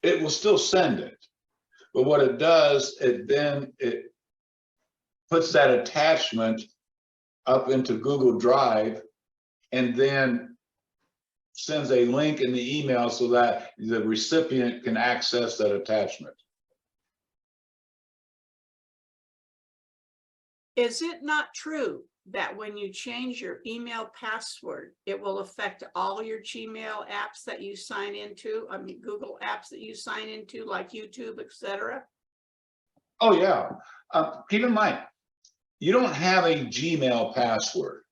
will still send it. But what it does, it puts that attachment up into Google Drive and then sends a link in the email so that the recipient can access that attachment. Is it not true that when you change your email password, it will affect all your Gmail apps that you sign into? I mean, Google apps that you sign into, like YouTube, etc. Oh yeah. Keep in mind, you don't have a Gmail password.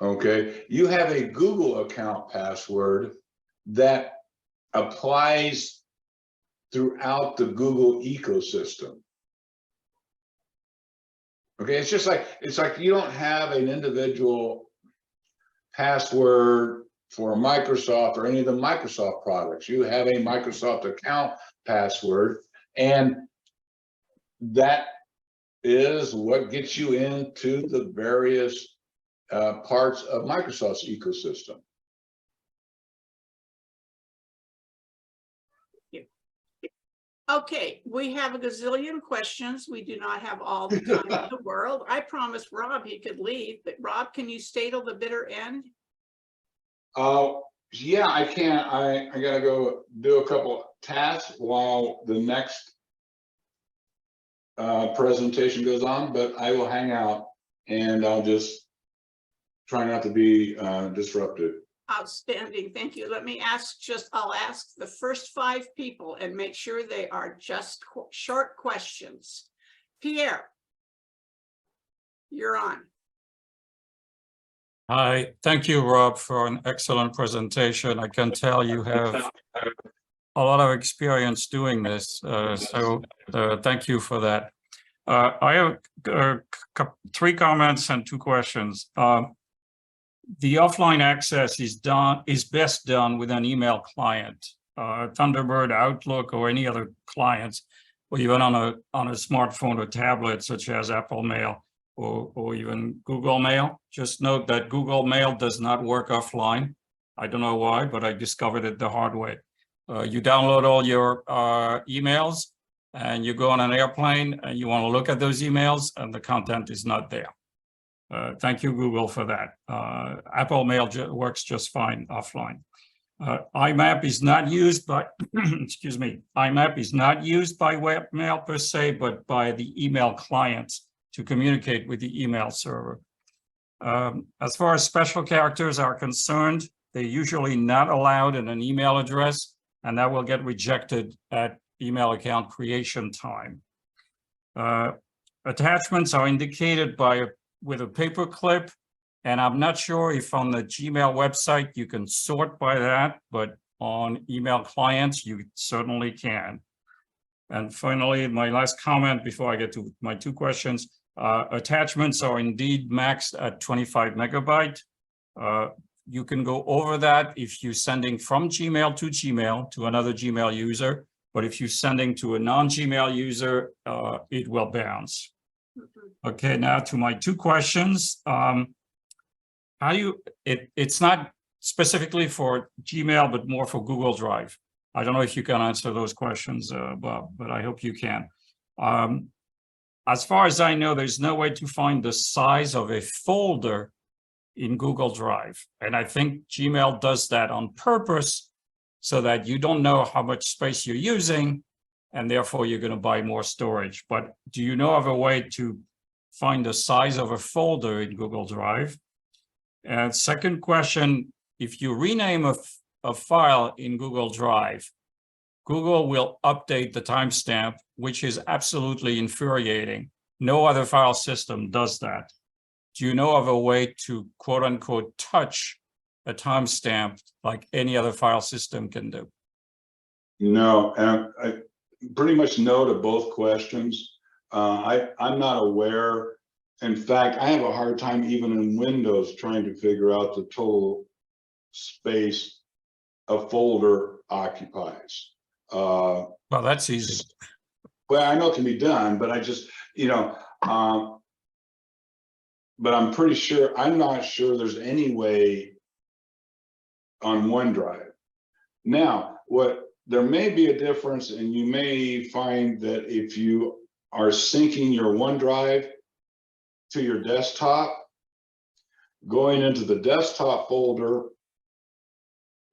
Okay, you have a Google account password that applies throughout the Google ecosystem. Okay, it's like you don't have an individual password for Microsoft or any of the Microsoft products. You have a Microsoft account password, and that is what gets you into the various parts of Microsoft's ecosystem. Okay, we have a gazillion questions. We do not have all the time in the world. I promised Rob he could leave, but Rob, can you stay till the bitter end? Yeah, I can. I gotta go do a couple tasks while the next presentation goes on, but I will hang out and I'll just try not to be disruptive. Outstanding, thank you. Let me I'll ask the first 5 people and make sure they are just short questions. Pierre, you're on. Hi, thank you, Rob, for an excellent presentation. I can tell you have a lot of experience doing this, so thank you for that. I have 3 comments and 2 questions. The offline access is best done with an email client, Thunderbird, Outlook, or any other clients, or even on a smartphone or tablet, such as Apple Mail or even Google Mail. Just note that Google Mail does not work offline. I don't know why, but I discovered it the hard way. You download all your emails and you go on an airplane and you want to look at those emails and the content is not there. Thank you, Google, for that. Apple Mail works just fine offline. IMAP is not used by, excuse me, IMAP is not used by webmail per se, but by the email clients to communicate with the email server. As far as special characters are concerned, they're usually not allowed in an email address, and that will get rejected at email account creation time. Attachments are indicated with a paperclip, and I'm not sure if on the Gmail website you can sort by that, but on email clients you certainly can. And finally, my last comment before I get to my two questions, attachments are indeed maxed at 25 megabyte. You can go over that if you're sending from Gmail to another Gmail user, but if you're sending to a non-Gmail user, it will bounce. Okay, now to my two questions. It's not specifically for Gmail, but more for Google Drive. I don't know if you can answer those questions, Bob, but I hope you can. As far as I know, there's no way to find the size of a folder in Google Drive. And I think Gmail does that on purpose so that you don't know how much space you're using, and therefore you're going to buy more storage. But do you know of a way to find the size of a folder in Google Drive? And second question, if you rename a file in Google Drive, Google will update the timestamp, which is absolutely infuriating. No other file system does that. Do you know of a way to quote unquote touch a timestamp like any other file system can do? No, I pretty much no to both questions. I'm not aware. In fact, I have a hard time even in Windows trying to figure out the total space a folder occupies. Well, that's easy. Well, I know it can be done, but I just, but I'm pretty sure, I'm not sure there's any way on OneDrive. Now, there may be a difference, and you may find that if you are syncing your OneDrive to your desktop, going into the desktop folder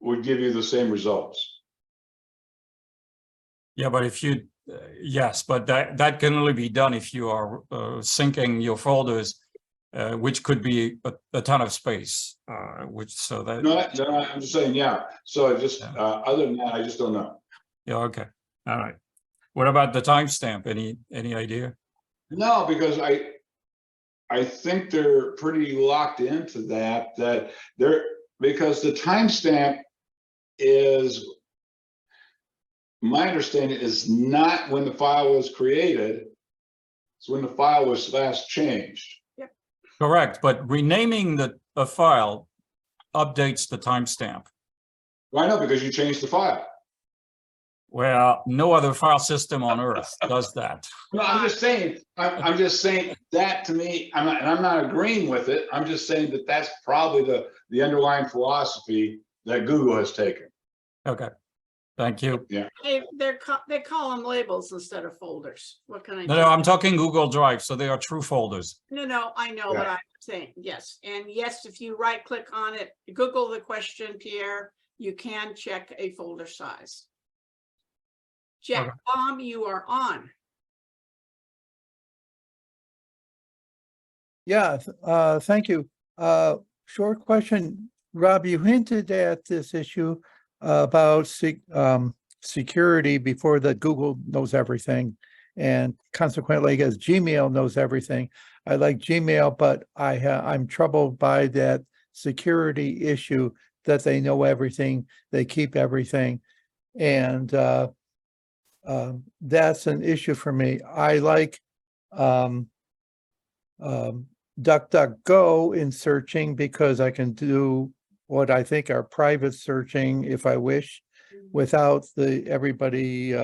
would give you the same results. Yeah, but if you, yes, but that can only be done if you are syncing your folders, which could be a ton of space, No, I'm just saying, yeah. So just, other than that, I just don't know. Yeah, okay, all right. What about the timestamp? Any idea? No, because I think they're pretty locked into that because the timestamp is, my understanding is not when the file was created, it's when the file was last changed. Yep. Correct, but renaming a file updates the timestamp. Why not? Because you changed the file. Well, no other file system on earth does that. No, I'm just saying. I'm just saying that to me. I'm not agreeing with it. I'm just saying that that's probably the underlying philosophy that Google has taken. Okay, thank you. Yeah. They call them labels instead of folders. What can I do? No, I'm talking Google Drive, so they are true folders. No, I know, Yeah. but I'm saying yes. And yes, if you right click on it, Google the question, Pierre, you can check a folder size. Jack Okay. Bomb, you are on. Yeah, thank you. Short question, Rob, you hinted at this issue about security before that Google knows everything, and consequently, as Gmail knows everything. I like Gmail, but I'm troubled by that security issue that they know everything, they keep everything, and that's an issue for me. I like DuckDuckGo in searching because I can do what I think are private searching if I wish, without everybody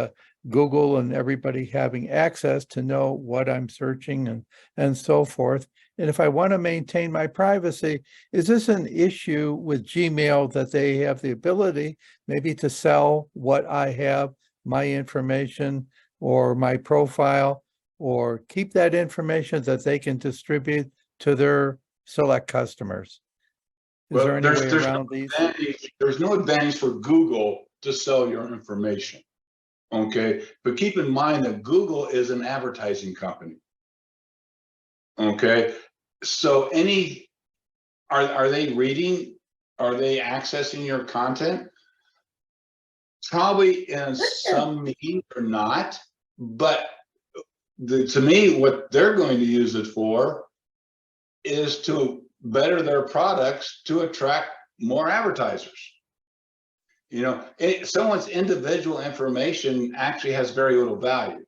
Google and everybody having access to know what I'm searching and so forth. And if I want to maintain my privacy, is this an issue with Gmail that they have the ability maybe to sell what I have, my information or my profile, or keep that information that they can distribute to their select customers? Is there any way there's around these? there's no advantage for Google to sell your information. Okay, but keep in mind that Google is an advertising company. Okay, so are they reading? Are they accessing your content? Probably in some means or not, but to me, what they're going to use it for is to better their products to attract more advertisers. You know, someone's individual information actually has very little value.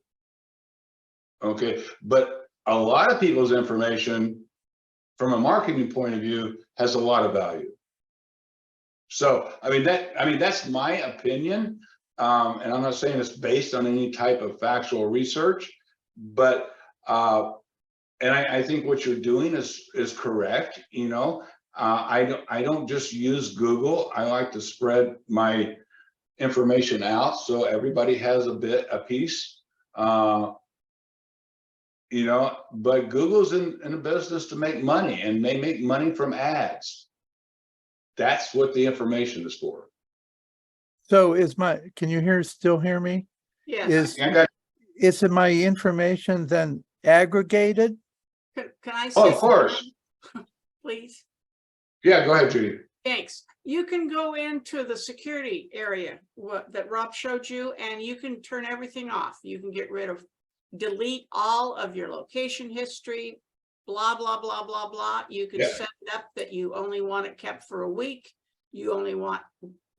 Okay, but a lot of people's information from a marketing point of view has a lot of value. So, I mean, that's my opinion. And I'm not saying it's based on any type of factual research, but, and I think what you're doing is correct. You know, I don't just use Google. I like to spread my information out so everybody has a piece. You know, but Google's in a business to make money, and they make money from ads. That's what the information is for. So can you still hear me? Yes. Is my information then aggregated? Can I say? Oh, of course. something, please? Yeah, go ahead, Judy. Thanks. You can go into the security area that Rob showed you, and you can turn everything off. You can get rid of, delete all of your location history, blah, blah, blah, blah, blah. You can set it up that you only want it kept for a week. You only want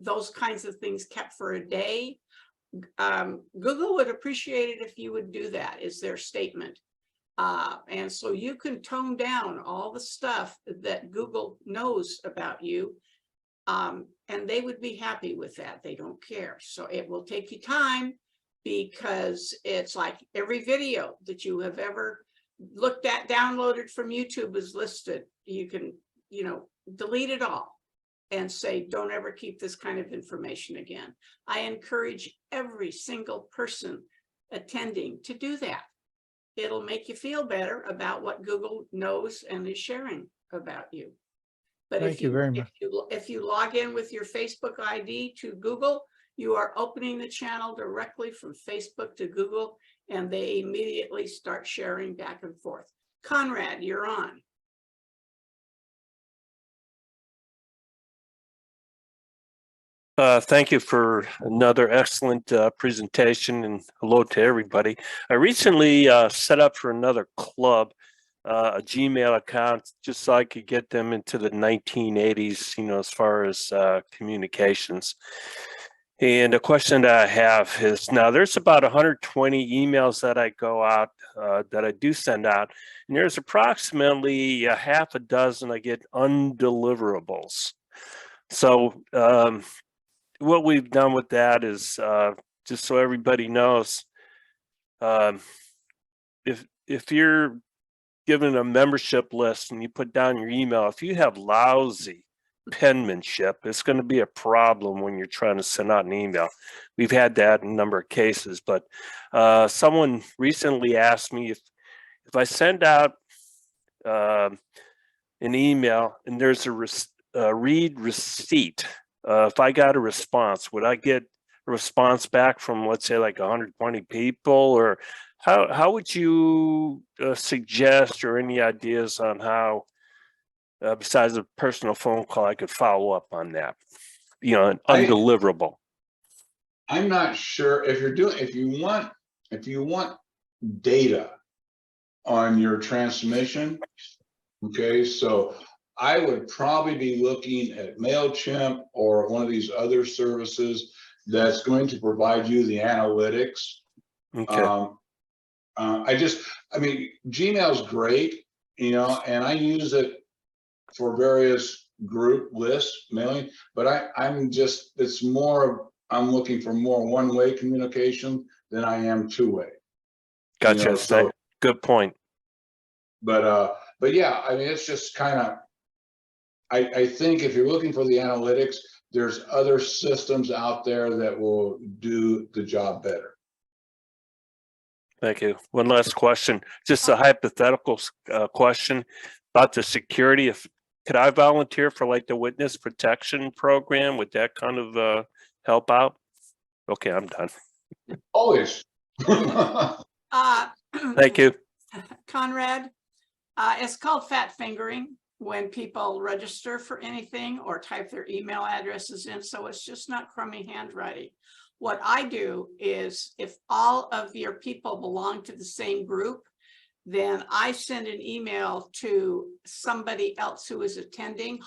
those kinds of things kept for a day. Google would appreciate it if you would do that, is their statement. And so you can tone down all the stuff that Google knows about you. And they would be happy with that. They don't care. So it will take you time, because it's like every video that you have ever looked at, downloaded from YouTube is listed. You can, you know, delete it all and say, don't ever keep this kind of information again. I encourage every single person attending to do that. It'll make you feel better about what Google knows and is sharing about you. But Thank you very much. If you log in with your Facebook ID to Google, you are opening the channel directly from Facebook to Google, and they immediately start sharing back and forth. Conrad, you're on. Thank you for another excellent presentation, and hello to everybody. I recently set up for another club a Gmail account just so I could get them into the 1980s, you know, as far as communications. And a question that I have is, now there's about 120 emails that I go out, that I do send out, and there's approximately a half a dozen I get undeliverables. So what we've done with that is, just so everybody knows, if you're given a membership list and you put down your email, if you have lousy penmanship, it's going to be a problem when you're trying to send out an email. We've had that in a number of cases, but someone recently asked me if I send out an email and there's a read receipt, if I got a response, would I get a response back from, let's say, like 120 people? Or how would you suggest, or any ideas on how, besides a personal phone call, I could follow up on that, you know, an undeliverable? I'm not sure if you want data on your transmission. Okay, so I would probably be looking at MailChimp or one of these other services that's going to provide you the analytics. Okay. I mean, Gmail's great, you know, and I use it for various group lists, mailing, but I'm looking for more one-way communication than I am two-way. Gotcha. You know, so, good point. But yeah, I mean, it's just kind of, I think if you're looking for the analytics, there's other systems out there that will do the job better. Thank you. One last question, just a hypothetical question about the security. could I volunteer for like the witness protection program? Would that kind of help out? Okay, I'm done. Always. Thank you. Conrad, it's called fat fingering when people register for anything or type their email addresses in. So it's just not crummy handwriting. What I do is if all of your people belong to the same group, then I send an email to somebody else who is attending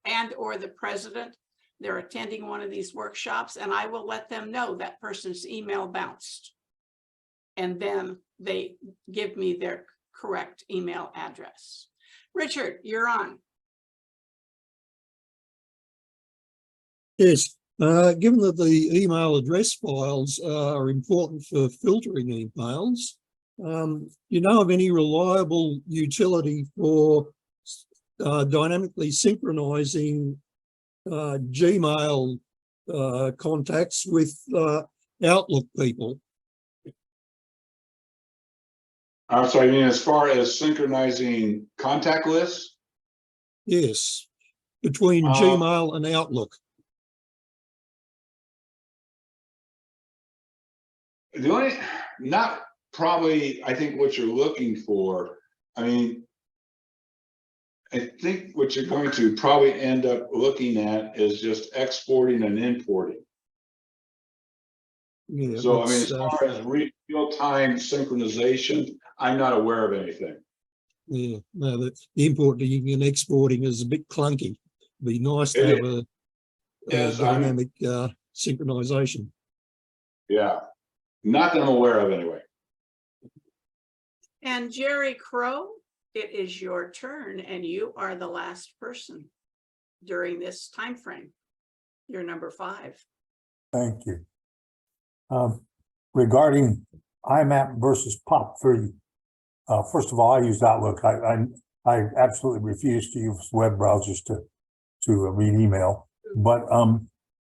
and or the president. They're attending one of these workshops, and I will let them know that person's email bounced. And then they give me their correct email address. Richard, you're on. Yes, given that the email address files are important for filtering emails, you know of any reliable utility for dynamically synchronizing Gmail contacts with Outlook people? I'm sorry, I mean, as far as synchronizing contact lists? Yes, between Gmail and Outlook. The only, not probably, I think what you're looking for, I mean, I think what you're going to probably end up looking at is just exporting and importing. Yeah, So, I mean, as far as real-time synchronization, I'm not aware of anything. yeah, no, the importing and exporting is a bit clunky. Be nice to have a dynamic synchronization. Yeah, not that I'm aware of anyway. And Jerry Crow, it is your turn, and you are the last person during this time frame. You're number 5. Thank you. Regarding IMAP versus POP3, first of all, I use Outlook. I absolutely refuse to use web browsers to read email. But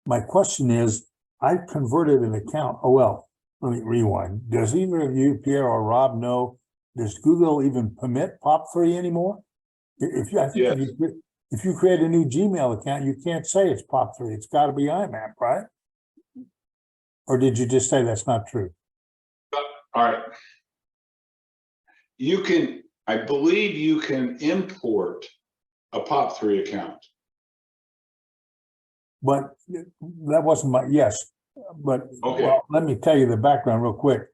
my question is, I converted an account. Oh, well, let me rewind. Does either of you, Pierre or Rob, know, does Google even permit POP3 anymore? If you create a new Gmail account, you can't say it's POP3. It's got to be IMAP, right? Or did you just say that's not true? All right. You can, I believe you can import a POP3 account. But that wasn't my, yes. But Okay. well, let me tell you the background real quick.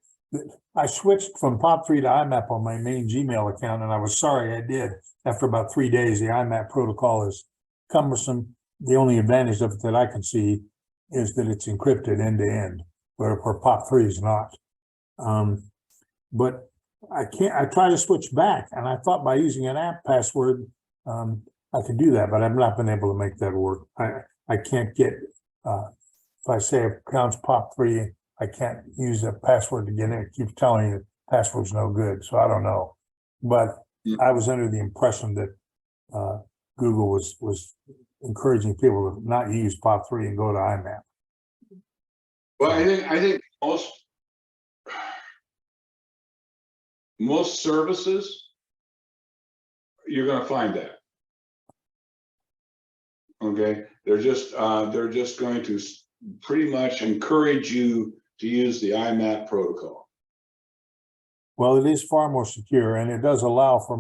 I switched from POP3 to IMAP on my main Gmail account, and I was sorry I did. After about 3 days, the IMAP protocol is cumbersome. The only advantage of it that I can see is that it's encrypted end to end, where POP3 is not. But I try to switch back, and I thought by using an app password, I could do that, but I've not been able to make that work. I can't get, if I say account's POP3, I can't use a password to get in. It keeps telling you the password's no good, so I don't know. But I was under the impression that Google was encouraging people to not use POP3 and go to IMAP. Well, I think most services, you're going to find that. Okay, they're just going to pretty much encourage you to use the IMAP protocol. Well, it is far more secure, and it does allow for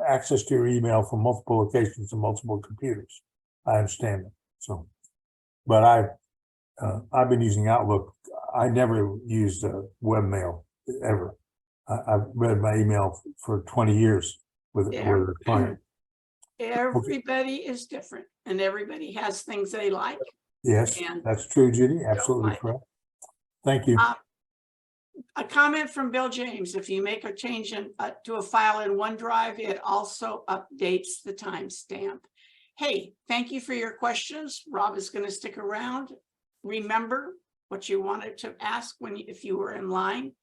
access to your email from multiple locations and multiple computers. I understand it. So, but I've been using Outlook. I never used webmail ever. I've read my email for 20 years with a client. Everybody is different, and everybody has things they like. Yes, that's true, Judy. Absolutely correct. Thank you. A comment from Bill James: if you make a change to a file in OneDrive, it also updates the timestamp. Hey, thank you for your questions. Rob is going to stick around. Remember what you wanted to ask if you were in line.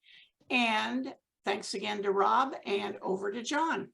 And thanks again to Rob, and over to John.